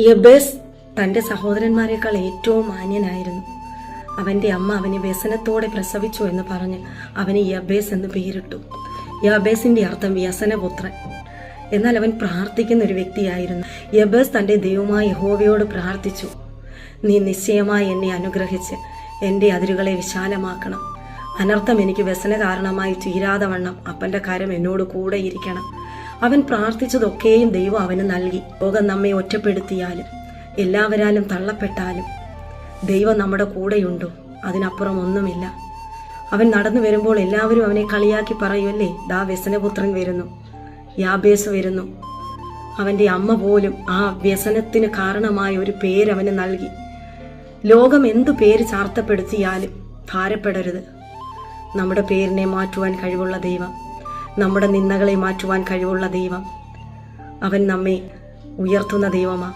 യബേസ് തൻ്റെ സഹോദരന്മാരെക്കാൾ ഏറ്റവും മാന്യനായിരുന്നു. അവൻ്റെ അമ്മ അവനെ വ്യസനത്തോടെ പ്രസവിച്ചു എന്ന് പറഞ്ഞ് അവന് യബേസ് എന്ന് പേരിട്ടു. യബേസിന്റെ അർത്ഥം വ്യസനപുത്രൻ. എന്നാൽ അവൻ പ്രാർത്ഥിക്കുന്ന ഒരു വ്യക്തിയായിരുന്നു. യബേസ് തൻ്റെ ദൈവമായ യഹോവയോട് പ്രാർത്ഥിച്ചു, നീ നിശ്ചയമായി എന്നെ അനുഗ്രഹിച്ച് എൻ്റെ അതിരുകളെ വിശാലമാക്കണം. അനർത്ഥം എനിക്ക് വ്യസന കാരണമായി തീരാതെ വണ്ണം അപ്പൻ്റെ കരം എന്നോട് കൂടെ ഇരിക്കണം. അവൻ പ്രാർത്ഥിച്ചതൊക്കെയും ദൈവം അവന് നൽകി. ലോകം നമ്മെ ഒറ്റപ്പെടുത്തിയാലും എല്ലാവരാലും തള്ളപ്പെട്ടാലും ദൈവം നമ്മുടെ കൂടെയുണ്ടോ? അതിനപ്പുറം ഒന്നുമില്ല. അവൻ നടന്നു വരുമ്പോൾ എല്ലാവരും അവനെ കളിയാക്കി പറയുമല്ലേ, ദാ വ്യസനപുത്രൻ വരുന്നു, യാബേസ് വരുന്നു. അവൻ്റെ അമ്മ പോലും ആ വ്യസനത്തിന് കാരണമായ ഒരു പേരവന് നൽകി. ലോകം എന്തു പേര് ചാർത്തപ്പെടുത്തിയാലും ഭാരപ്പെടരുത്. നമ്മുടെ പേരിനെ മാറ്റുവാൻ കഴിവുള്ള ദൈവം, നമ്മുടെ നിന്ദകളെ മാറ്റുവാൻ കഴിവുള്ള ദൈവം, അവൻ നമ്മെ ഉയർത്തുന്ന ദൈവമാണ്.